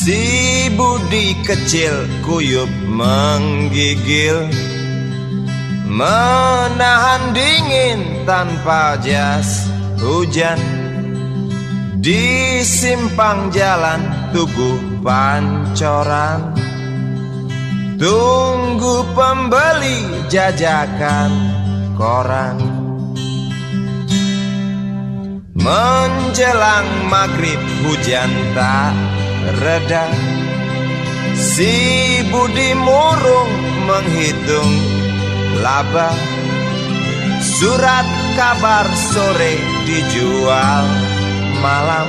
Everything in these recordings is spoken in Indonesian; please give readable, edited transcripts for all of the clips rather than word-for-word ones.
Si Budi kecil kuyup menggigil, menahan dingin tanpa jas hujan. Di simpang jalan Tugu Pancoran, tunggu pembeli jajakan koran. Menjelang maghrib hujan tak reda, si Budi murung menghitung laba. Surat kabar sore dijual malam.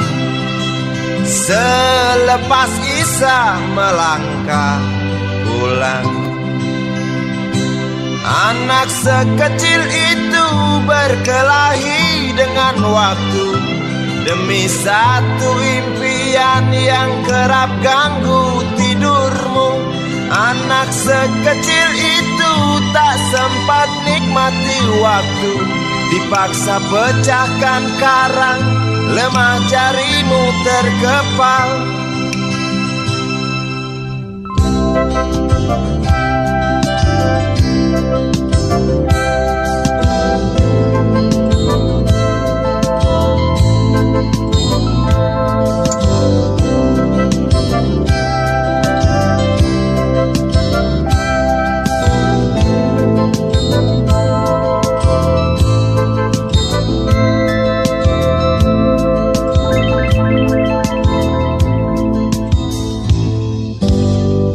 Selepas Isya melangkah pulang. Anak sekecil itu berkelahi dengan waktu demi satu impian yang kerap ganggu tidurmu. Anak sekecil itu tak sempat nikmati waktu, dipaksa pecahkan karang, lemah jarimu terkepal.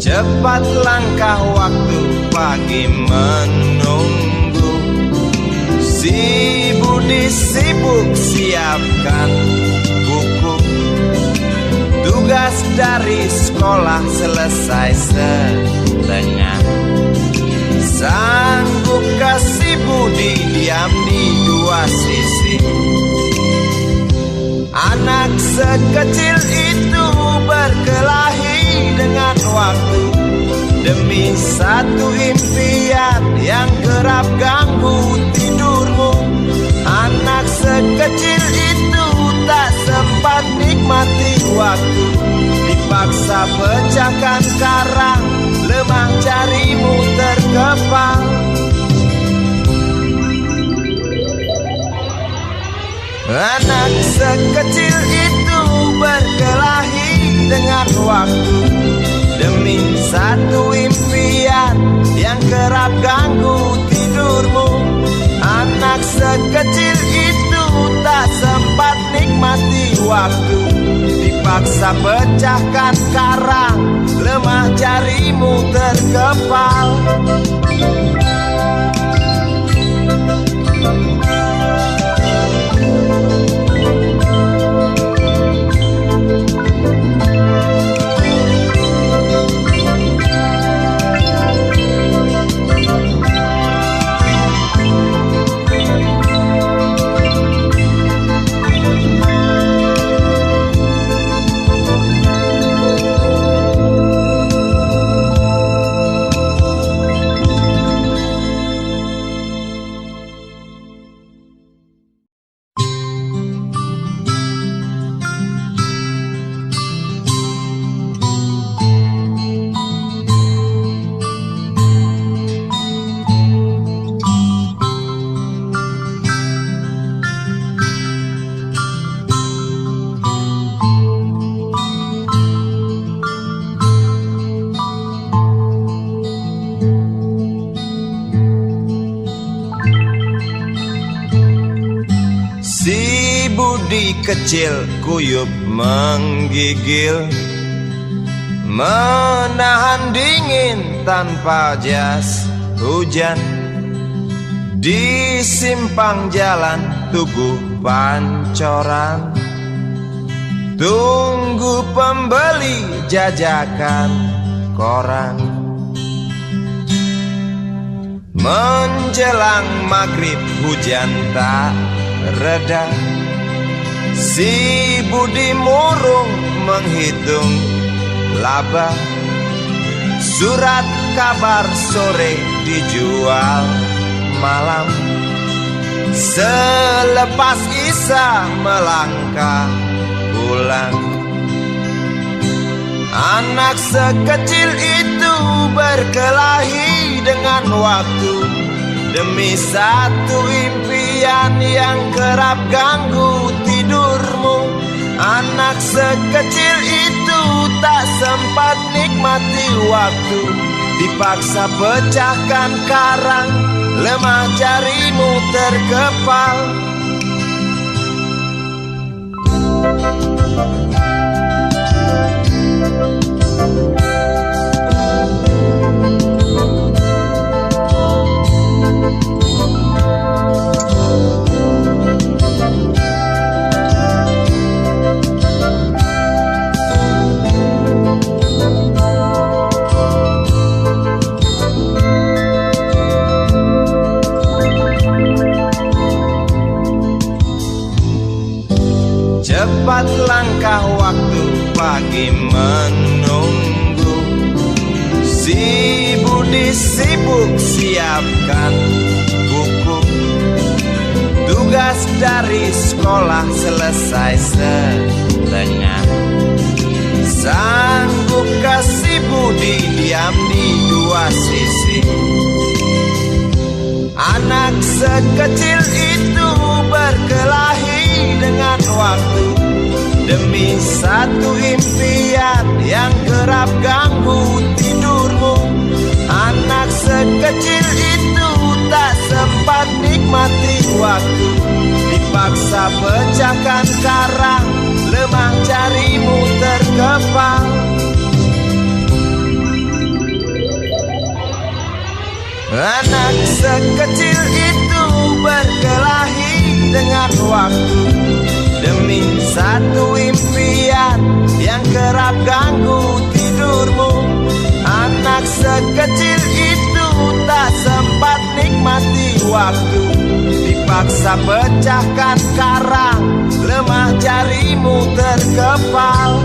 Cepat langkah waktu, pagi menunggu. Si Budi sibuk siapkan buku. Tugas dari sekolah selesai setengah. Sanggupkah si Budi diam di dua sisi? Anak sekecil itu berkelahi dengan waktu demi satu impian yang kerap ganggu tidurmu. Anak sekecil itu tak sempat nikmati waktu, dipaksa pecahkan karang, lemah jarimu terkepal. Anak sekecil itu berkelahi dengan waktu demi satu impian yang kerap ganggu tidurmu. Anak sekecil itu tak sempat nikmati waktu, dipaksa pecahkan karang, lemah jarimu terkepal. Budi kecil kuyup menggigil, menahan dingin tanpa jas hujan. Di simpang jalan Tugu Pancoran, tunggu pembeli jajakan koran. Menjelang maghrib hujan tak reda, si Budi murung menghitung laba. Surat kabar sore dijual malam. Selepas Isya melangkah pulang. Anak sekecil itu berkelahi dengan waktu demi satu impian yang kerap ganggu tidurmu. Anak sekecil itu tak sempat nikmati waktu, dipaksa pecahkan karang, lemah jarimu terkepal. Cepat langkah waktu, pagi menunggu. Si Budi sibuk siapkan buku. Tugas dari sekolah selesai setengah. Sanggupkah si Budi diam di dua sisi? Anak sekecil itu berkelahi dengan waktu demi satu impian yang kerap ganggu tidurmu. Anak sekecil itu tak sempat nikmati waktu, dipaksa pecahkan karang, lemah jarimu terkepal. Anak sekecil itu berkelahi dengan waktu demi satu impian yang kerap ganggu tidurmu. Anak sekecil itu tak sempat nikmati waktu, dipaksa pecahkan karang, lemah jarimu terkepal.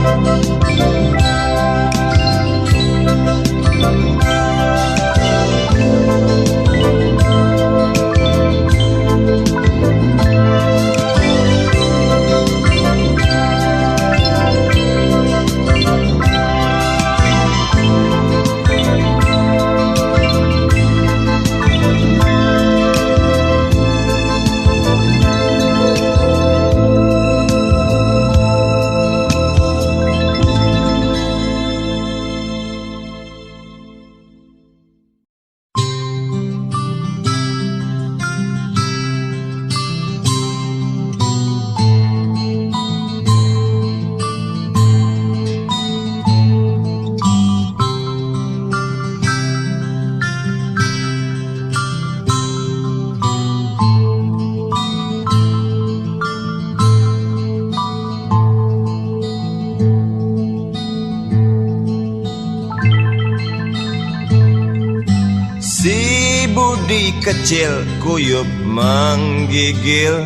Si Budi kecil kuyup menggigil,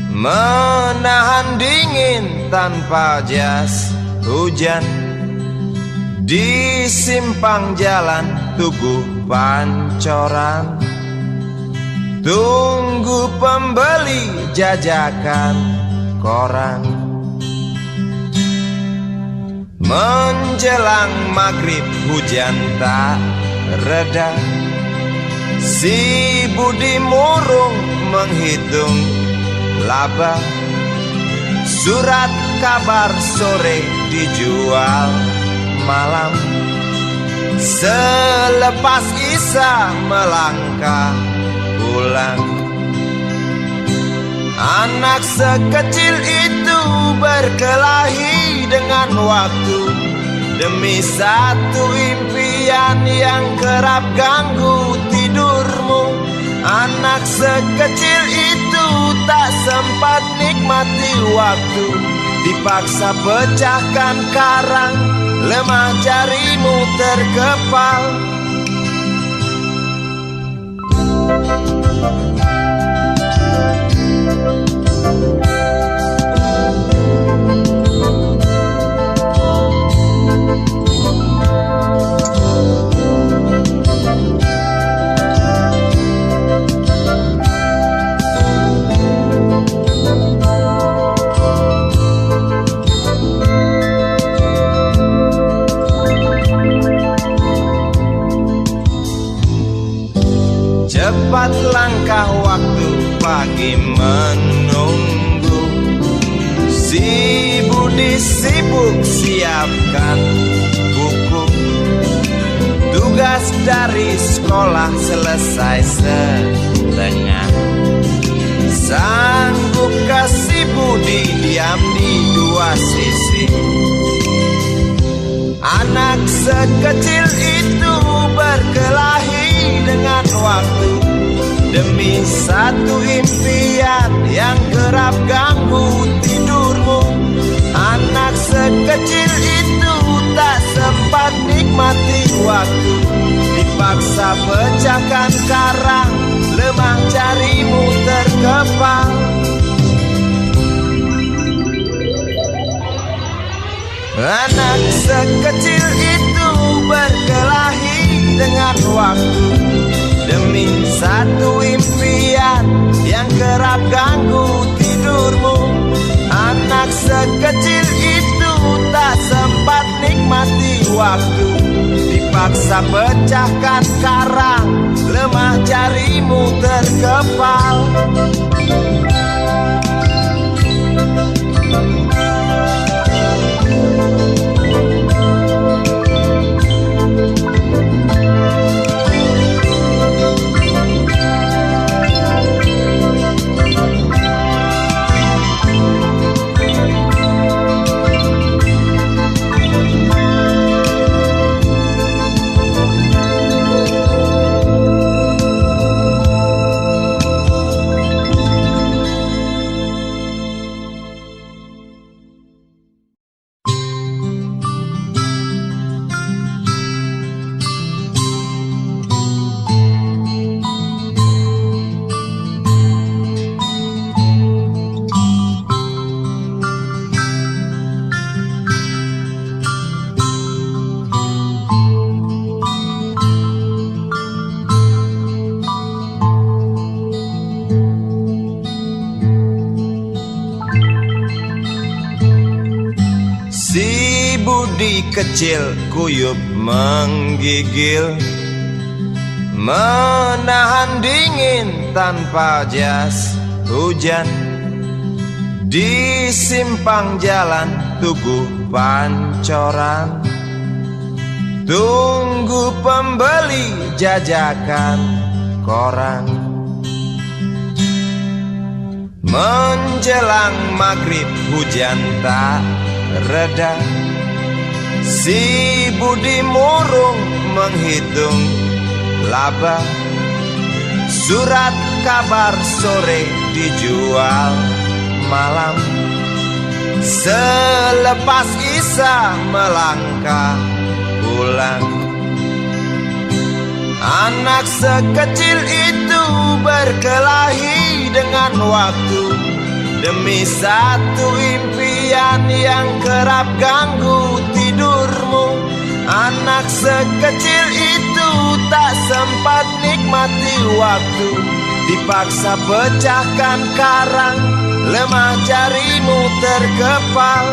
menahan dingin tanpa jas hujan. Di simpang jalan Tugu Pancoran, tunggu pembeli jajakan koran. Menjelang maghrib hujan tak reda, si Budi murung menghitung laba. Surat kabar sore dijual malam. Selepas Isya melangkah pulang. Anak sekecil itu berkelahi dengan waktu demi satu impian yang kerap ganggu tidurmu. Anak sekecil itu tak sempat nikmati waktu, dipaksa pecahkan karang, lemah jarimu terkepal. pagi menunggu. Si Budi sibuk siapkan buku. Tugas dari sekolah selesai setengah. Sanggupkah si Budi diam di dua sisi? Anak sekecil itu berkelahi dengan waktu demi satu impian yang kerap ganggu tidurmu. Anak sekecil itu tak sempat nikmati waktu, dipaksa pecahkan karang, lemah jarimu terkepal. Anak sekecil itu berkelahi dengan waktu demi satu impian yang kerap ganggu tidurmu. Anak sekecil itu tak sempat nikmati waktu, dipaksa pecahkan karang, lemah jarimu terkepal. Kecil kuyup menggigil, menahan dingin tanpa jas hujan. Di simpang jalan Tugu Pancoran, tunggu pembeli jajakan koran. Menjelang maghrib hujan tak reda, si Budi murung menghitung laba. Surat kabar sore dijual malam. Selepas Isya melangkah pulang. Anak sekecil itu berkelahi dengan waktu demi satu impian yang kerap ganggu tidurmu. Anak sekecil itu tak sempat nikmati waktu, dipaksa pecahkan karang, lemah jarimu terkepal.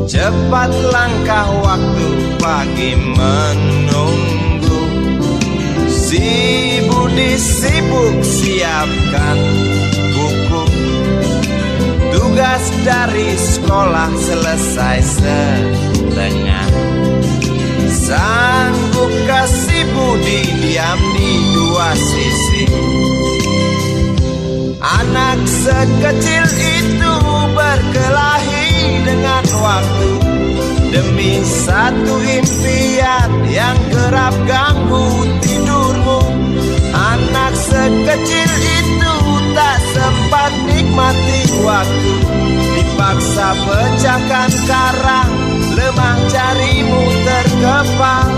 Cepat langkah waktu pagi menunggu. Si Budi sibuk siapkan buku. Tugas dari sekolah selesai setengah. Sanggupkah si Budi diam di dua sisi? Anak sekecil itu berkelahi dengan waktu demi satu impian yang kerap ganggu tidurmu. Anak sekecil itu tak sempat nikmati waktu, dipaksa pecahkan karang, lemah jarimu terkepal.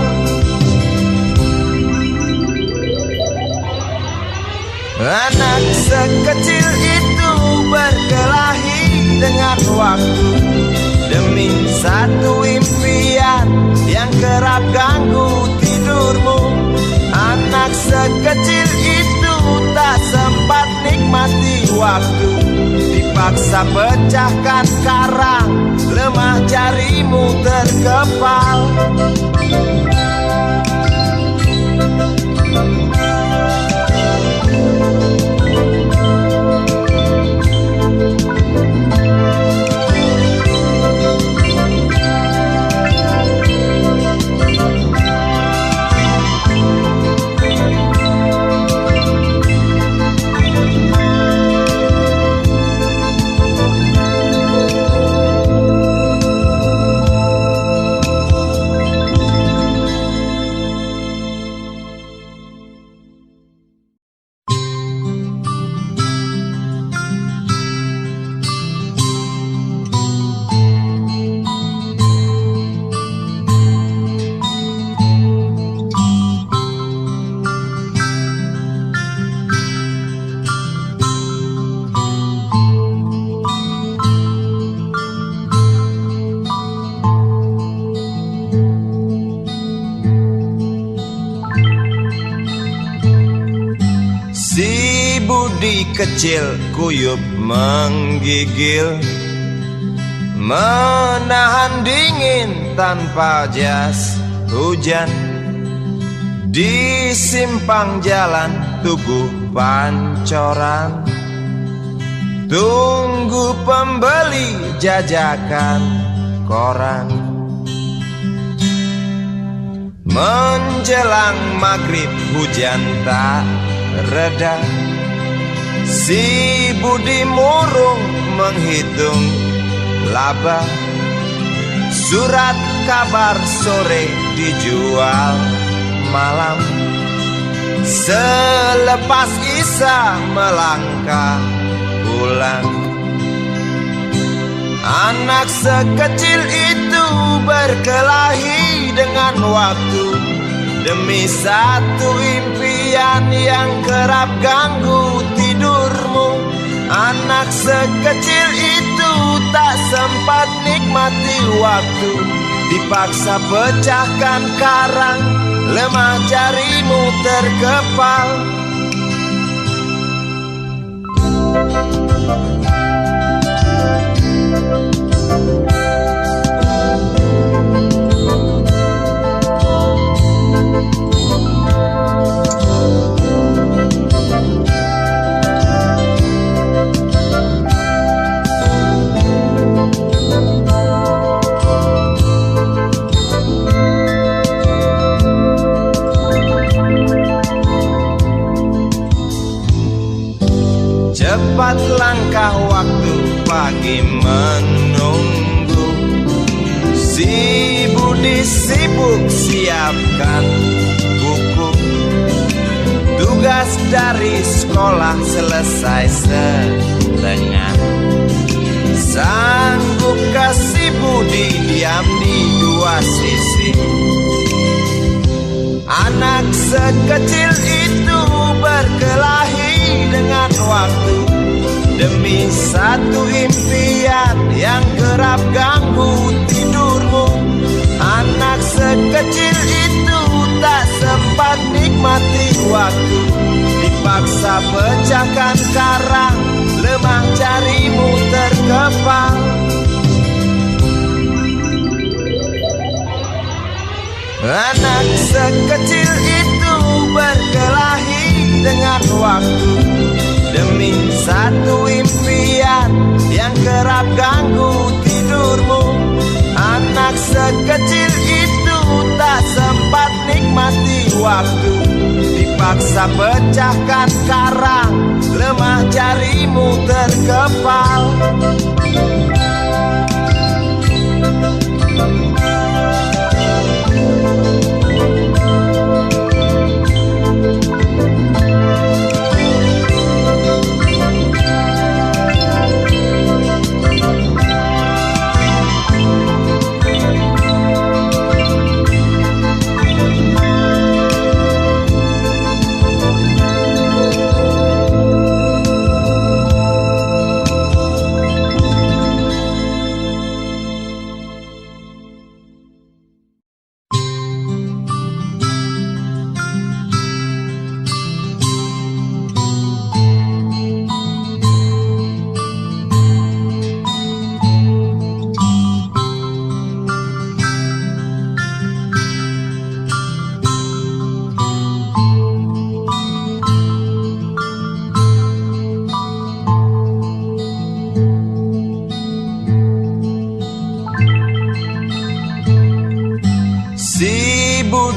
Anak sekecil itu berkelahi dengan waktu demi satu impian yang kerap ganggu tidurmu. Anak sekecil itu tak sempat nikmati waktu, dipaksa pecahkan karang, lemah jarimu terkepal. Kecil kuyup menggigil, menahan dingin tanpa jas hujan. Di simpang jalan Tugu Pancoran, tunggu pembeli jajakan koran. Menjelang maghrib hujan tak reda, si Budi murung menghitung laba. Surat kabar sore dijual malam. Selepas Isya melangkah pulang. Anak sekecil itu berkelahi dengan waktu demi satu impian yang kerap ganggu tidurmu. Anak sekecil itu tak sempat nikmati waktu, dipaksa pecahkan karang, lemah jarimu terkepal. Cepat langkah waktu, pagi menunggu. Si Budi sibuk siapkan buku. Tugas dari sekolah selesai setengah. Sanggupkah si Budi diam di dua sisi? Anak sekecil itu berkelahi dengan waktu demi satu impian yang kerap ganggu tidurmu. Anak sekecil itu tak sempat nikmati waktu, dipaksa pecahkan karang, lemah jarimu terkepal. Anak sekecil itu berkelahi dengan waktu demi satu impian yang kerap ganggu tidurmu. Anak sekecil itu tak sempat nikmati waktu, dipaksa pecahkan karang, lemah jarimu terkepal.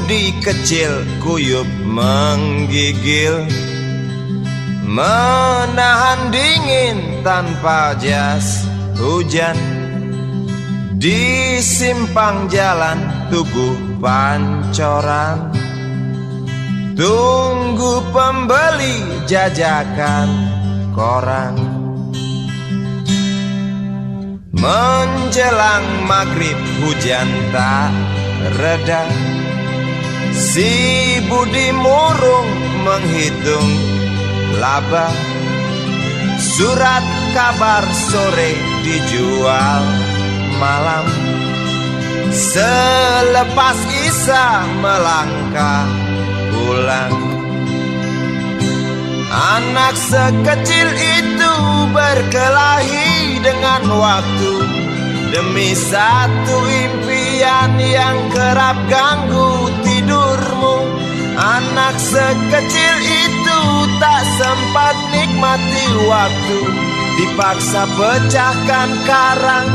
Budi kecil kuyup menggigil, menahan dingin tanpa jas hujan. Di simpang jalan Tugu Pancoran, tunggu pembeli jajakan koran. Menjelang maghrib hujan tak reda, si Budi murung menghitung laba. Surat kabar sore dijual malam. Selepas Isya melangkah pulang. Anak sekecil itu berkelahi dengan waktu demi satu impian yang kerap ganggu tidurmu. Anak sekecil itu tak sempat nikmati waktu, dipaksa pecahkan karang,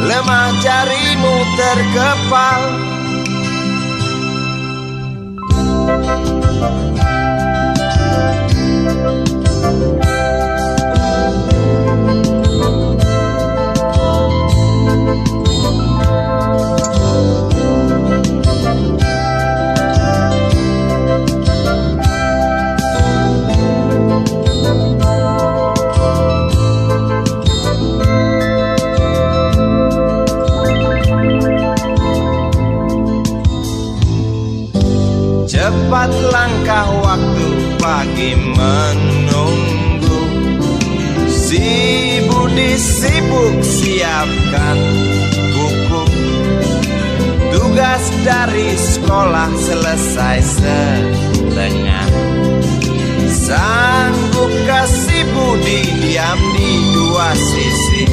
lemah jarimu terkepal. Cepat langkah waktu, pagi menunggu. Si Budi sibuk siapkan buku. Tugas dari sekolah selesai setengah. Sanggupkah si Budi diam di dua sisi?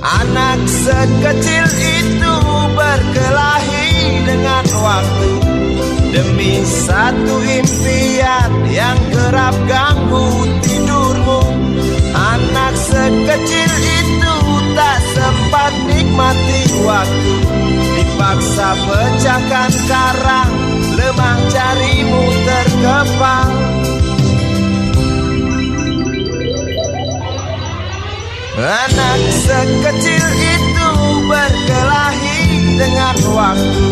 Anak sekecil itu berkelahi dengan waktu demi satu impian yang kerap ganggu tidurmu. Anak sekecil itu tak sempat nikmati waktu, dipaksa pecahkan karang, lemah jarimu terkepal. Anak sekecil itu berkelahi dengan waktu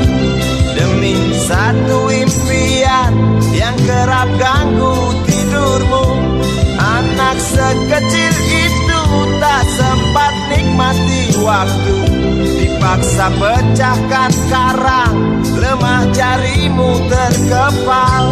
demi satu impian yang kerap ganggu tidurmu. Anak sekecil itu tak sempat nikmati waktu, dipaksa pecahkan karang, lemah jarimu terkepal.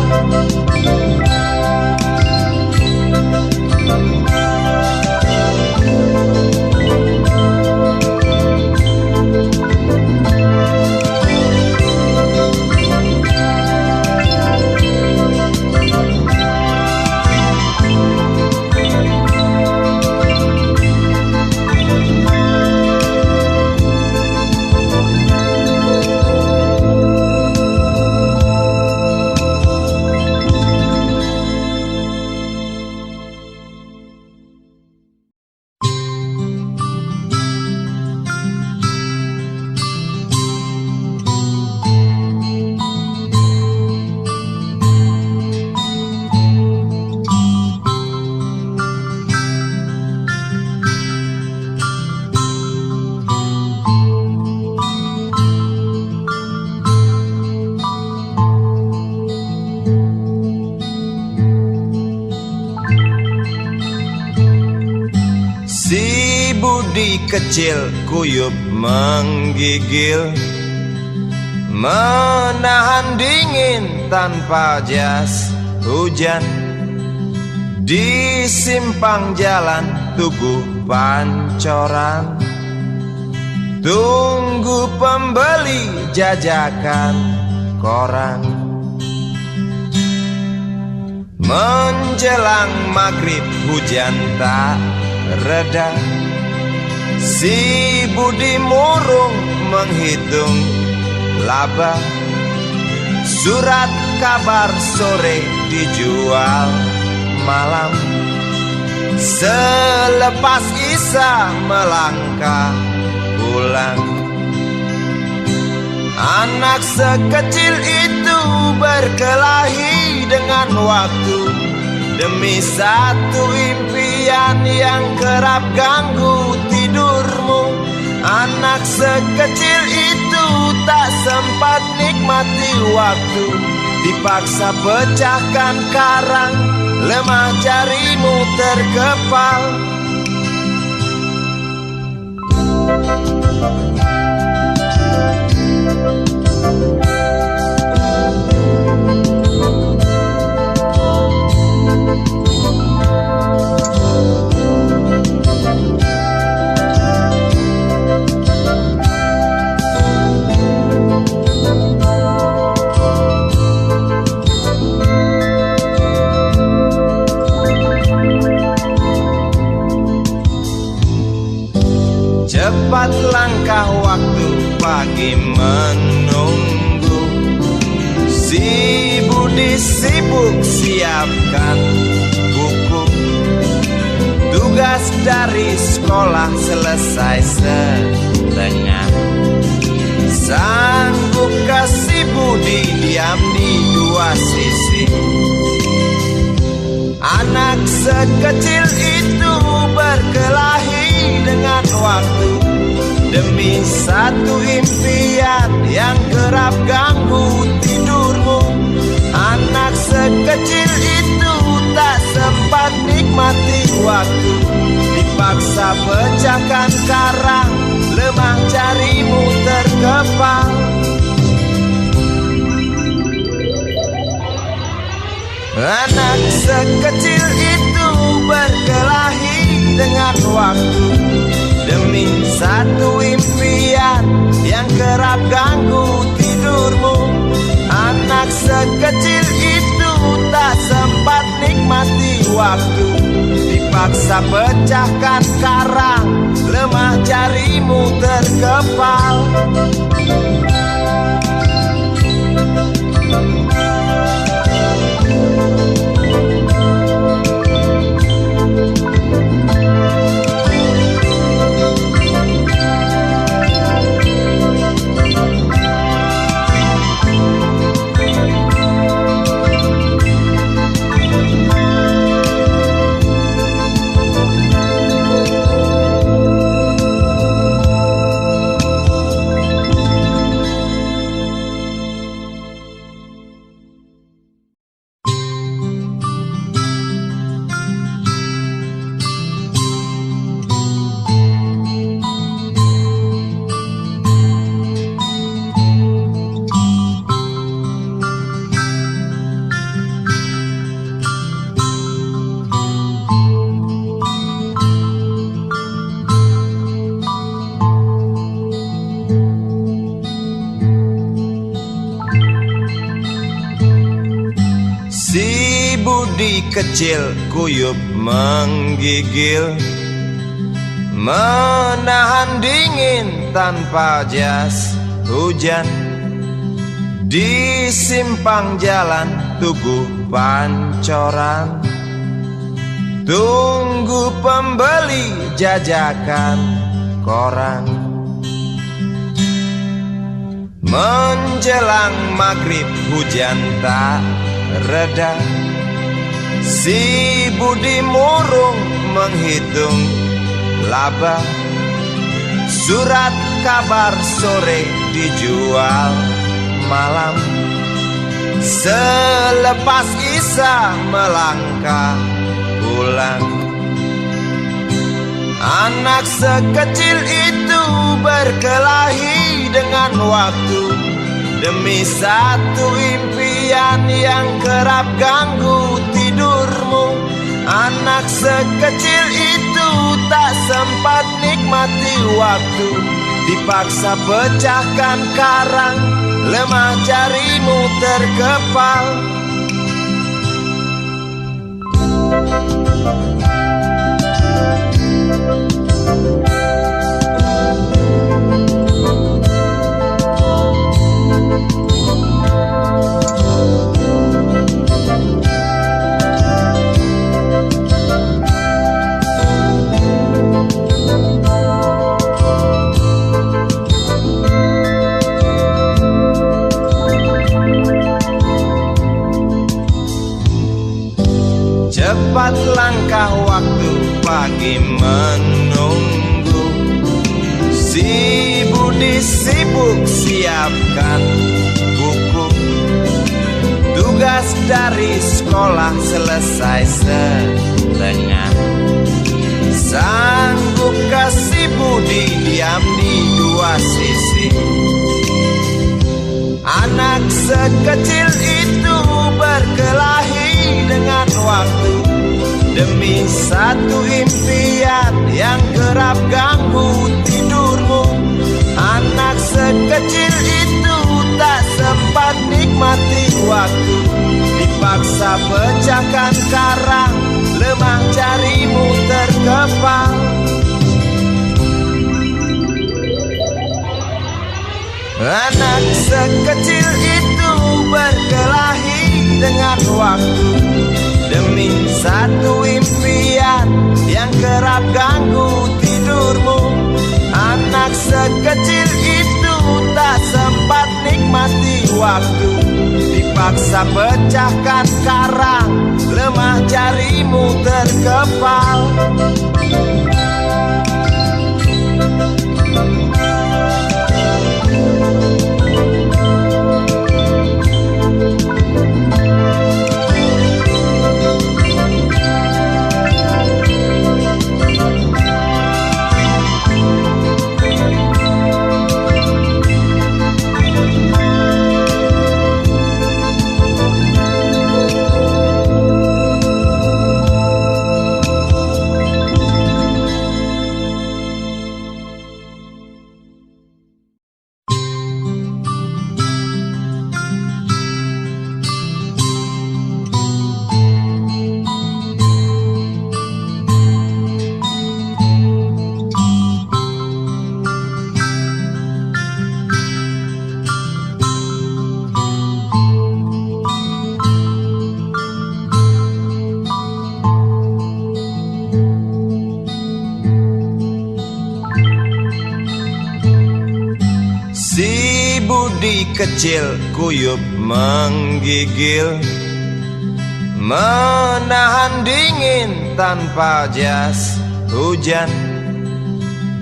Budi kecil kuyup menggigil, menahan dingin tanpa jas hujan. Di simpang jalan Tugu Pancoran, tunggu pembeli jajakan koran. Menjelang maghrib hujan tak reda, si Budi murung menghitung laba. Surat kabar sore dijual malam. Selepas Isya melangkah pulang. Anak sekecil itu berkelahi dengan waktu demi satu impian yang kerap ganggu tidurmu. Anak sekecil itu tak sempat nikmati waktu, dipaksa pecahkan karang, lemah jarimu terkepal. Cepat langkah waktu, pagi menunggu. Si Budi sibuk siapkan buku. Tugas dari sekolah selesai setengah. Sanggupkah si Budi diam di dua sisi? Anak sekecil itu berkelahi dengan waktu demi satu impian yang kerap ganggu tidurmu. Anak sekecil itu tak sempat nikmati waktu, dipaksa pecahkan karang, lemah jarimu terkepal. Anak sekecil itu berkelahi dengan waktu demi satu impian yang kerap ganggu tidurmu. Anak sekecil itu tak sempat nikmati waktu, dipaksa pecahkan karang, lemah jarimu terkepal. Budi kecil kuyup menggigil, menahan dingin tanpa jas hujan. Di simpang jalan Tugu Pancoran, tunggu pembeli jajakan koran. Menjelang maghrib hujan tak reda, si Budi murung menghitung laba. Surat kabar sore dijual malam. Selepas Isya melangkah pulang. Anak sekecil itu berkelahi dengan waktu demi satu impian yang kerap ganggu tidurmu. Anak sekecil itu tak sempat nikmati waktu, dipaksa pecahkan karang, lemah jarimu terkepal. budi sibuk siapkan buku. Tugas dari sekolah selesai setengah. Sanggup kasih budi diam di dua sisi. Anak sekecil itu berkelahi dengan waktu demi satu impian yang kerap ganggu tidurmu. Anak sekecil itu tak sempat nikmati waktu, dipaksa pecahkan karang, lemah jarimu terkepal. Anak sekecil itu berkelahi dengan waktu demi satu impian yang kerap ganggu tidurmu. Anak sekecil itu tak sempat nikmati waktu, dipaksa pecahkan karang, lemah jarimu terkepal. Si budi kecil kuyup menggigil, menahan dingin tanpa jas hujan.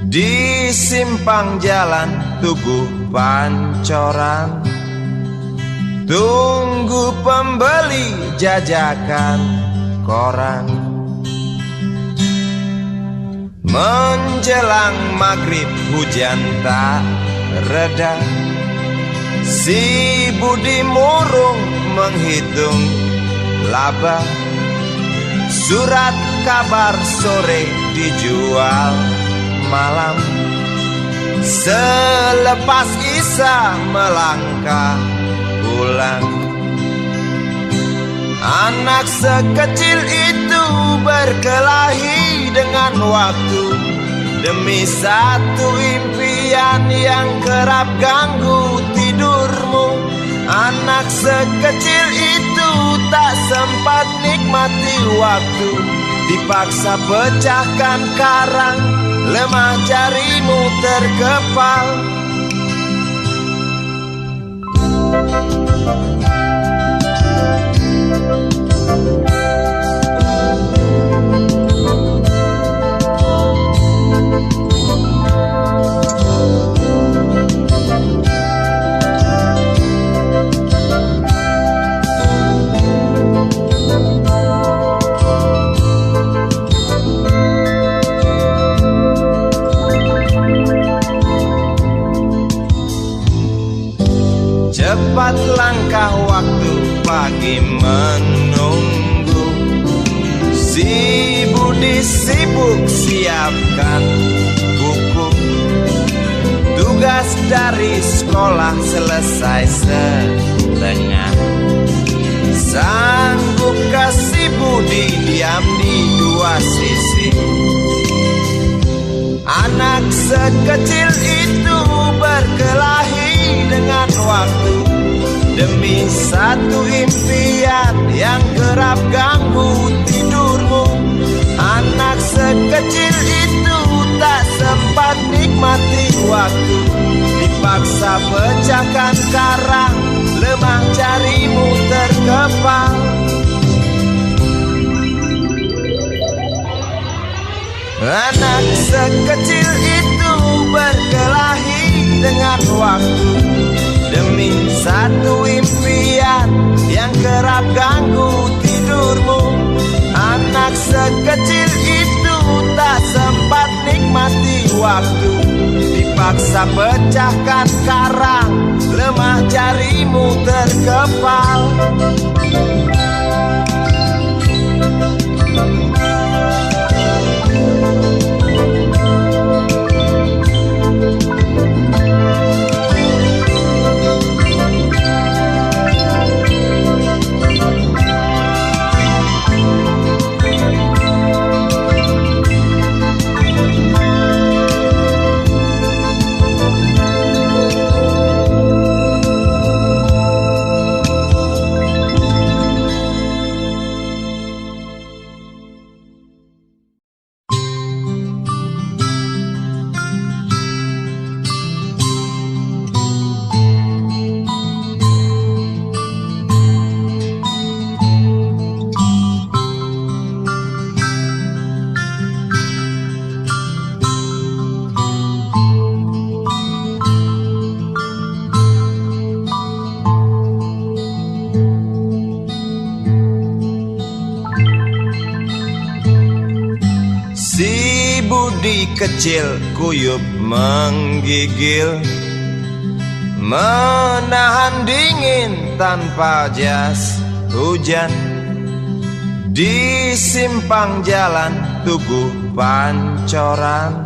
Di simpang jalan Tugu Pancoran, tunggu pembeli jajakan koran. Menjelang maghrib hujan tak reda, si budi murung menghitung laba. Surat kabar sore dijual malam. Selepas Isya melangkah pulang. Anak sekecil itu berkelahi dengan waktu demi satu impian yang kerap ganggu tidurmu. Anak sekecil itu tak sempat nikmati waktu, dipaksa pecahkan karang, lemah jarimu terkepal. Cepat langkah waktu, pagi menunggu. Si budi sibuk siapkan buku. Tugas dari sekolah selesai setengah. Sanggup kasih budi diam di dua sisi. Anak sekecil itu berkelahi dengan waktu demi satu impian yang kerap ganggu tidurmu. Anak sekecil itu tak sempat nikmati waktu, dipaksa pecahkan karang, lemah jarimu terkepal. Anak sekecil itu berkelahi dengan dengan waktu, demi satu impian yang kerap ganggu tidurmu. Anak sekecil itu tak sempat nikmati waktu, dipaksa pecahkan karang, lemah jarimu terkepal. Si Budi kecil kuyup menggigil, menahan dingin tanpa jas hujan. Di simpang jalan Tugu Pancoran,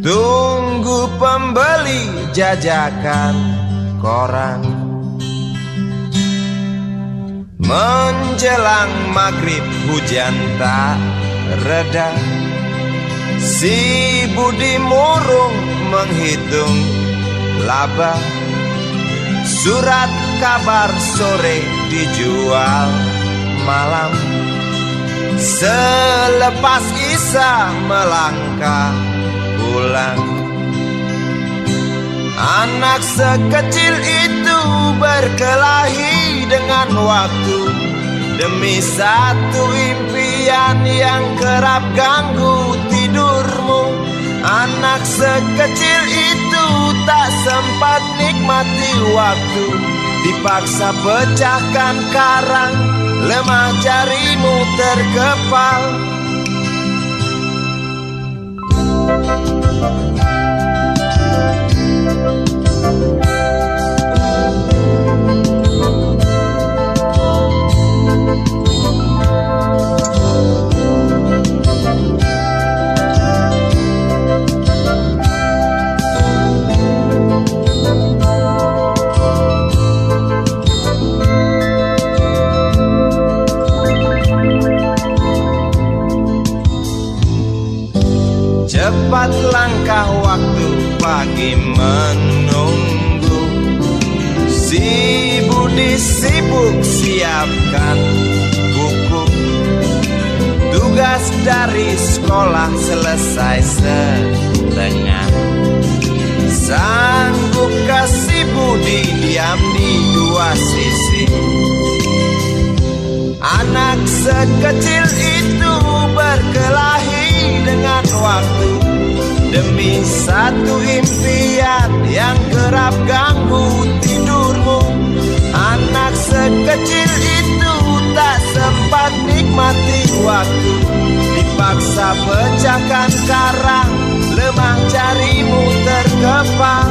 tunggu pembeli jajakan koran. Menjelang maghrib hujan tak reda, si Budi murung menghitung laba. Surat kabar sore dijual malam, selepas Isa melangkah pulang. Anak sekecil itu berkelahi dengan waktu, demi satu impian yang kerap ganggu tidurmu. Anak sekecil itu tak sempat nikmati waktu, dipaksa pecahkan karang, lemah jarimu terkepal. Cepat langkah waktu, pagi menunggu. Si Budi sibuk siapkan buku, tugas dari sekolah selesai setengah. Sanggupkah si Budi diam di dua sisi? Anak sekecil itu berkelahi dengan waktu, demi satu impian yang kerap ganggu tidurmu. Anak sekecil itu tak sempat nikmati waktu, dipaksa pecahkan karang, lemah jarimu terkepal.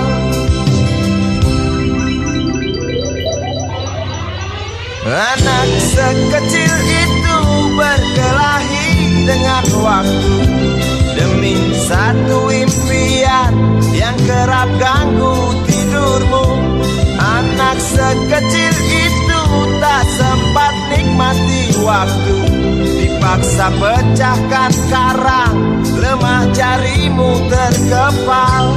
Anak sekecil itu berkelahi dengan waktu, demi satu impian yang kerap ganggu tidurmu. Anak sekecil itu tak sempat nikmati waktu, dipaksa pecahkan karang, lemah jarimu terkepal.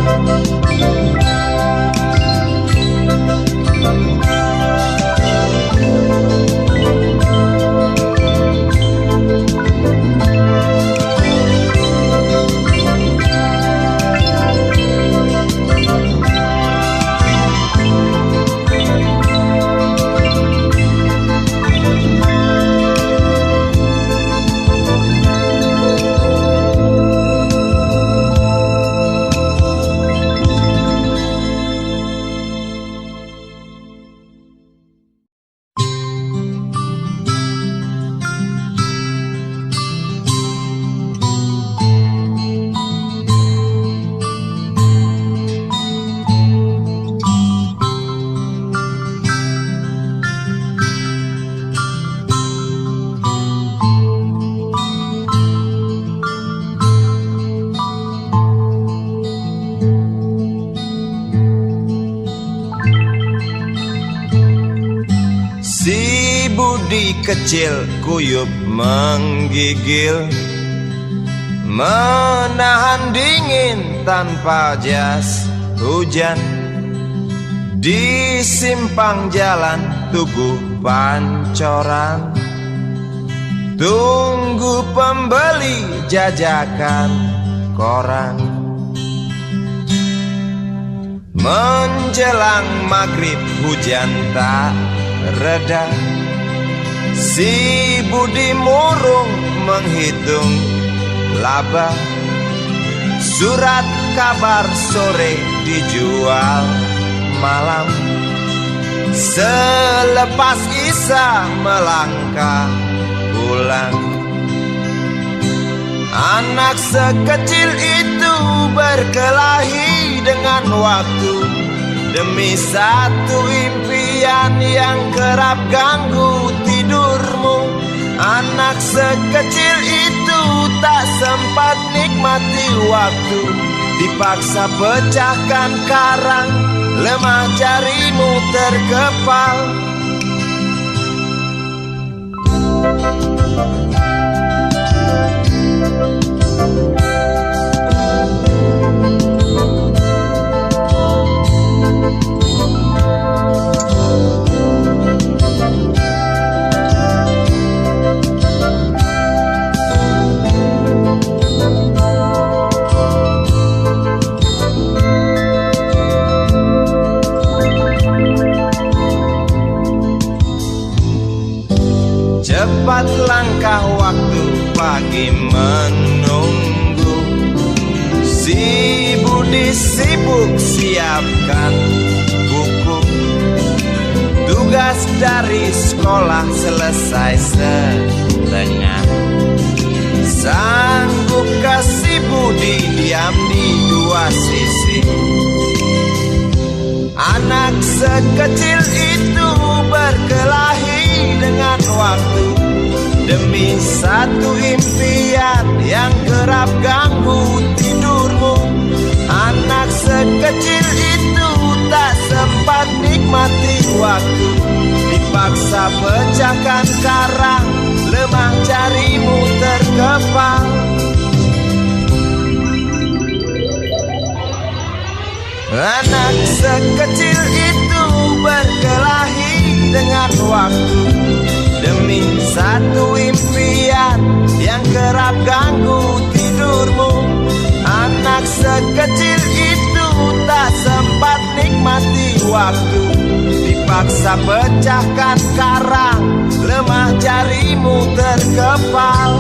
Budi kecil kuyup menggigil, menahan dingin tanpa jas hujan. Di simpang jalan Tugu Pancoran, tunggu pembeli jajakan koran. Menjelang maghrib hujan tak reda, si Budi murung menghitung laba. Surat kabar sore dijual malam. Selepas Isya melangkah pulang. Anak sekecil itu berkelahi dengan waktu demi satu impian yang kerap ganggu tidurmu. Anak sekecil itu tak sempat nikmati waktu, dipaksa pecahkan karang, lemah jarimu terkepal. Cepat langkah waktu, pagi menunggu. Si Budi sibuk siapkan buku. Tugas dari sekolah selesai setengah. Sanggupkah si Budi diam di dua sisi? Anak sekecil itu berkelahi dengan waktu demi satu impian yang kerap ganggu tidurmu. Anak sekecil itu tak sempat nikmati waktu, dipaksa pecahkan karang, lemah jarimu terkepal. Anak sekecil itu berkelahi dengan waktu demi satu impian yang kerap ganggu tidurmu. Anak sekecil itu tak sempat nikmati waktu, dipaksa pecahkan karang, lemah jarimu terkepal.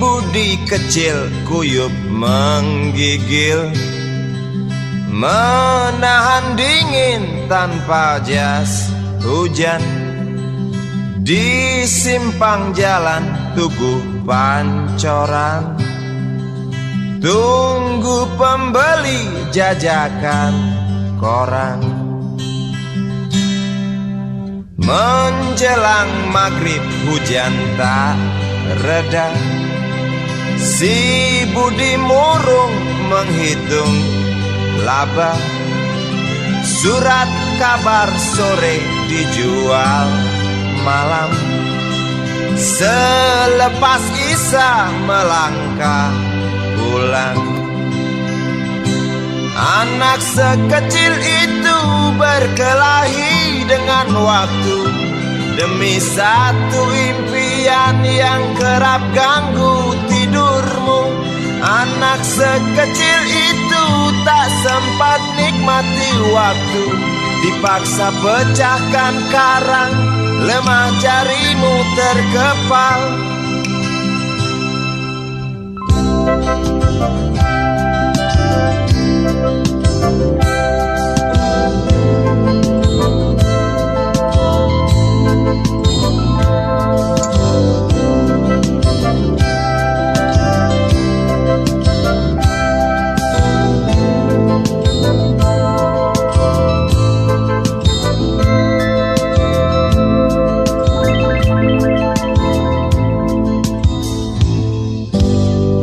Budi kecil kuyup menggigil, menahan dingin tanpa jas hujan. Di simpang jalan Tugu Pancoran, tunggu pembeli jajakan koran. Menjelang maghrib hujan tak reda, si Budi murung menghitung laba. Surat kabar sore dijual malam. Selepas Isya melangkah pulang. Anak sekecil itu berkelahi dengan waktu demi satu impian yang kerap ganggu tidurmu. Anak sekecil itu tak sempat nikmati waktu, dipaksa pecahkan karang, lemah jarimu terkepal.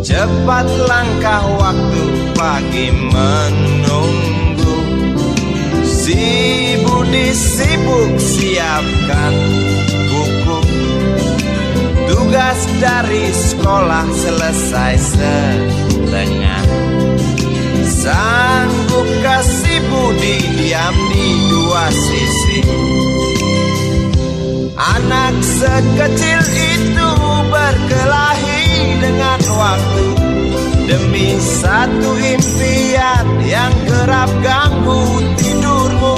Cepat langkah waktu, pagi menunggu. Si Budi sibuk siapkan buku. Tugas dari sekolah selesai setengah. Sanggupkah si Budi diam di dua sisi? Anak sekecil itu berkelahi dengan waktu demi satu impian yang kerap ganggu tidurmu.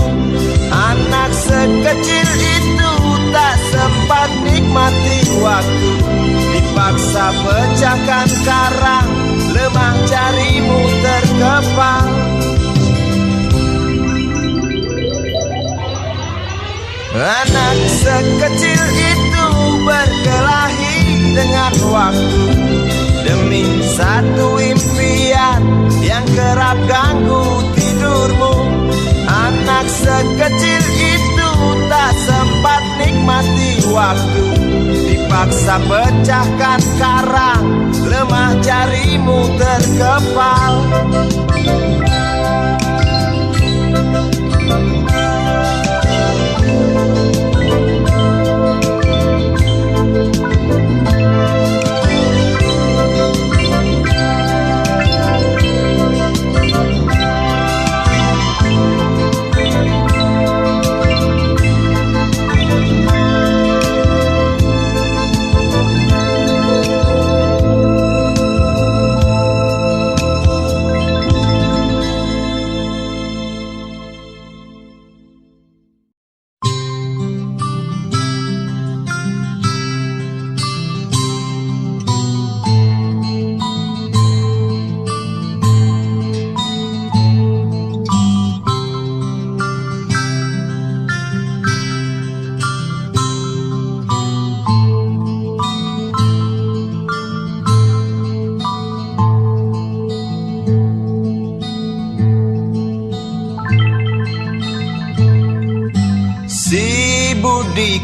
Anak sekecil itu tak sempat nikmati waktu, dipaksa pecahkan karang, lemah jarimu terkepal. Anak sekecil itu berkelahi dengan waktu demi satu impian yang kerap ganggu tidurmu. Anak sekecil itu tak sempat nikmati waktu, dipaksa pecahkan karang, lemah jarimu terkepal.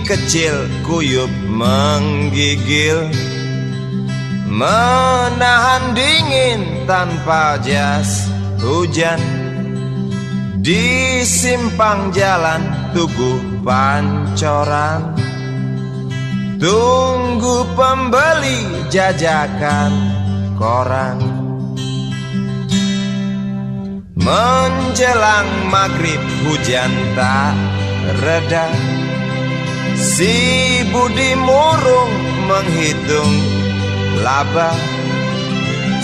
Kecil kuyup menggigil, menahan dingin tanpa jas hujan. Di simpang jalan Tugu Pancoran, tunggu pembeli jajakan koran. Menjelang maghrib hujan tak reda, si Budi murung menghitung laba.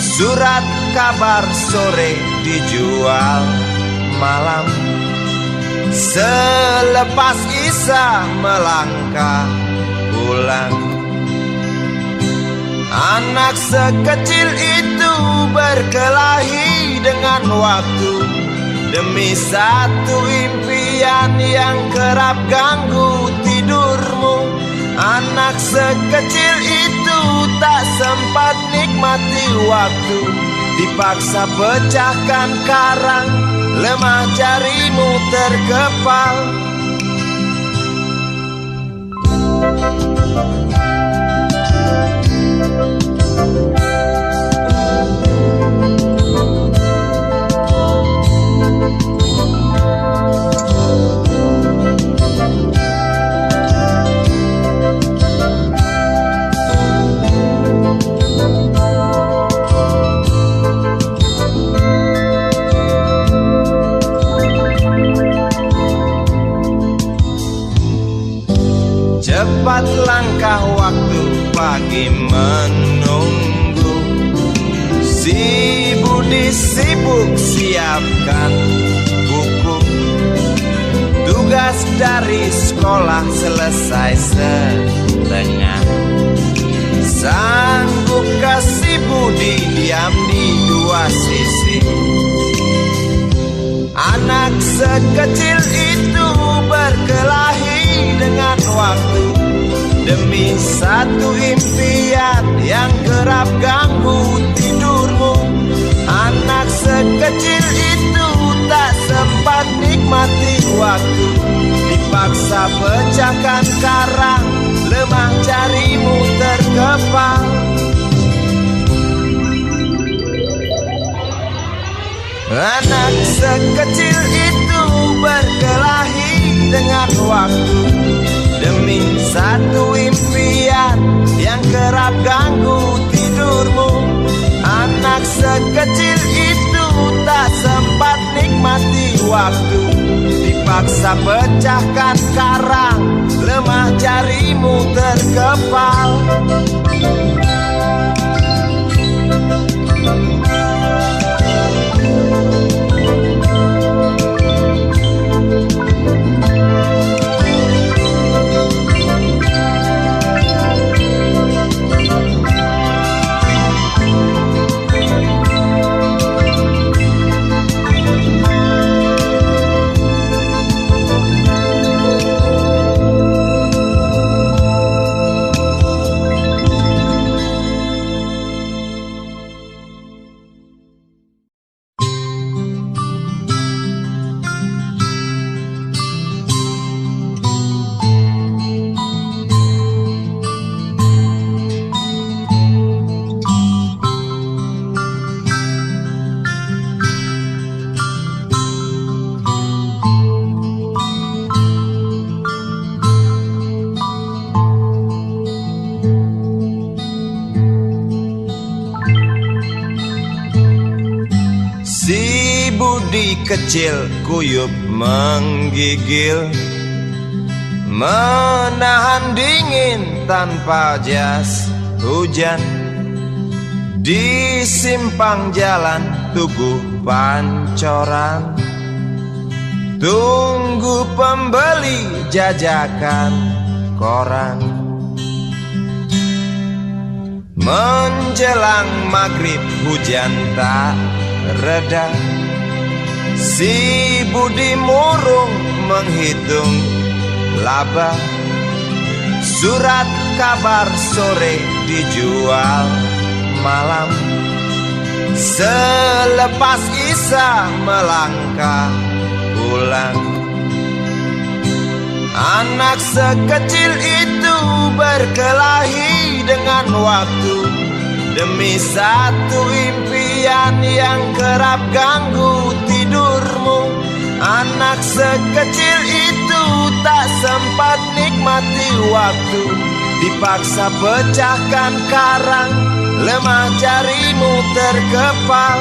Surat kabar sore dijual malam. Selepas Isya melangkah pulang. Anak sekecil itu berkelahi dengan waktu demi satu impian yang kerap ganggu tidurmu. Anak sekecil itu tak sempat nikmati waktu, dipaksa pecahkan karang, lemah jarimu terkepal. sibuk siapkan buku. Tugas dari sekolah selesai setengah. Sanggup kasih budi diam di dua sisi. Anak sekecil itu berkelahi dengan waktu demi satu impian yang kerap ganggu tidurmu. Anak sekecil itu tak sempat nikmati waktu, dipaksa pecahkan karang, lemah jarimu terkepal. Anak sekecil itu berkelahi dengan waktu demi satu impian yang kerap ganggu tidurmu. Anak sekecil itu tak sempat nikmati waktu, dipaksa pecahkan karang, lemah jarimu terkepal. Kecil kuyup menggigil, menahan dingin tanpa jas hujan. Di simpang jalan Tugu Pancoran, tunggu pembeli jajakan koran. Menjelang maghrib hujan tak reda, si Budi murung menghitung laba. Surat kabar sore dijual malam. Selepas Isya melangkah pulang. Anak sekecil itu berkelahi dengan waktu demi satu impian yang kerap ganggu tidurmu. Anak sekecil itu tak sempat nikmati waktu, dipaksa pecahkan karang, lemah jarimu terkepal.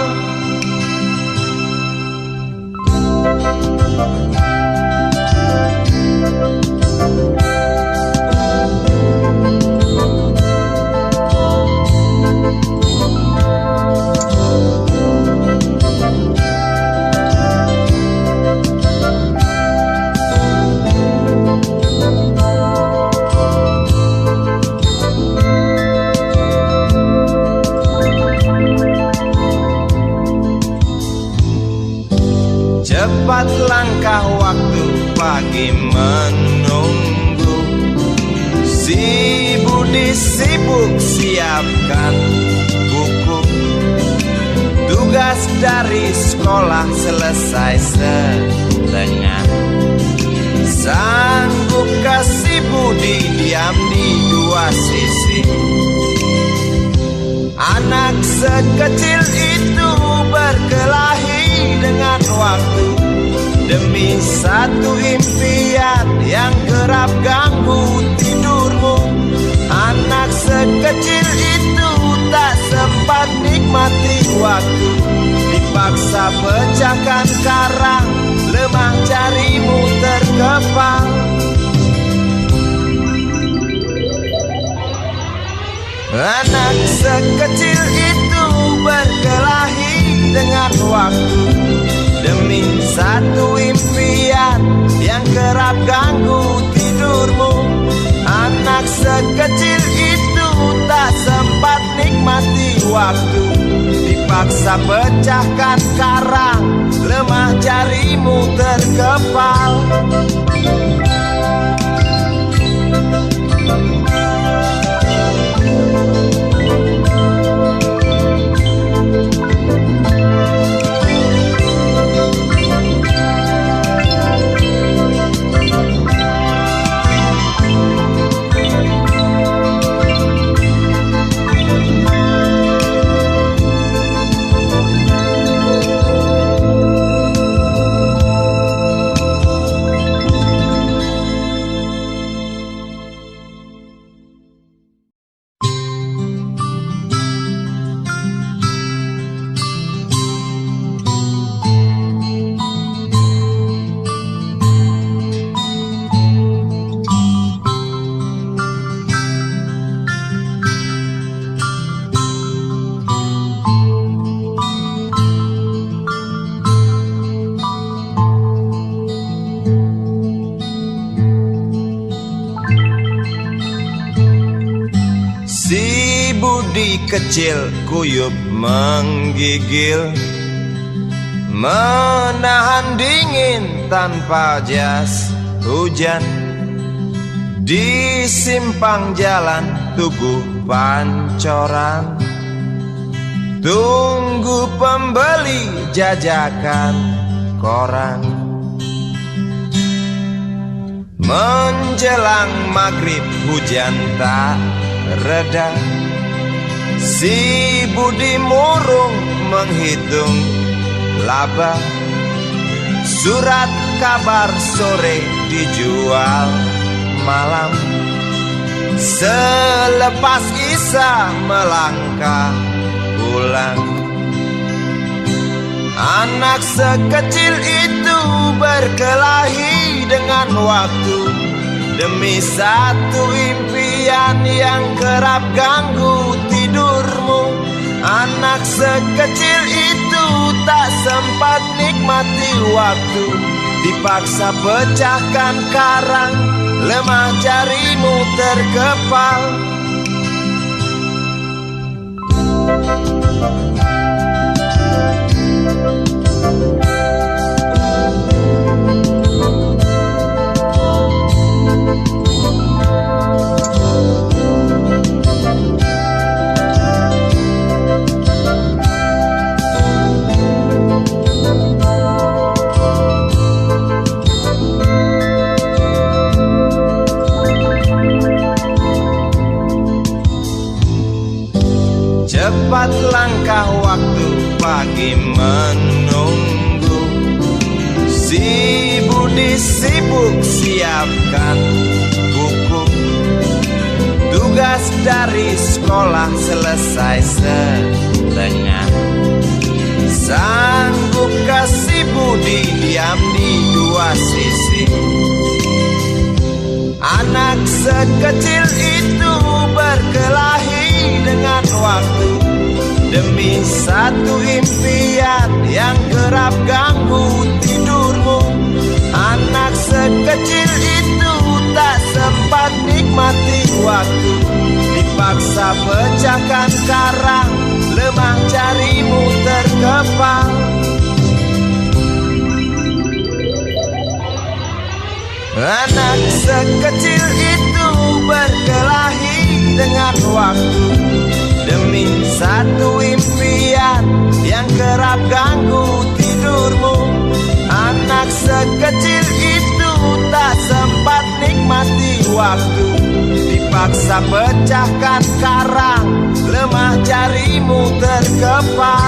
Cepat langkah waktu, pagi menunggu. Si Budi sibuk siapkan buku. Tugas dari sekolah selesai setengah. Sanggup kasih Budi diam di dua sisi. Anak sekecil itu berkelahi dengan waktu demi satu impian yang kerap ganggu tidurmu. Anak sekecil itu tak sempat nikmati waktu, dipaksa pecahkan karang, lemah jarimu terkepal. Anak sekecil itu berkelahi dengan waktu demi satu impian yang kerap ganggu tidurmu. Anak sekecil itu tak sempat nikmati waktu, dipaksa pecahkan karang, lemah jarimu terkepal. Si Budi kecil kuyup menggigil, menahan dingin tanpa jas hujan. Di simpang jalan Tugu Pancoran, tunggu pembeli jajakan koran. Menjelang maghrib hujan tak reda, si Budi murung menghitung laba. Surat kabar sore dijual malam. Selepas Isya melangkah pulang. Anak sekecil itu berkelahi dengan waktu demi satu impian yang kerap ganggu tidurmu. Anak sekecil itu tak sempat nikmati waktu, dipaksa pecahkan karang, lemah jarimu terkepal. Cepat langkah waktu, pagi menunggu. Si Budi sibuk siapkan buku. Tugas dari sekolah selesai setengah. Sanggupkah si Budi diam di dua sisi? Anak sekecil itu berkelahi dengan waktu demi satu impian yang kerap ganggu tidurmu. Anak sekecil itu tak sempat nikmati waktu, dipaksa pecahkan karang, lemah jarimu terkepal. Anak sekecil itu berkelahi dengan waktu demi satu impian yang kerap ganggu tidurmu. Anak sekecil itu tak sempat nikmati waktu, dipaksa pecahkan karang, lemah jarimu terkepal.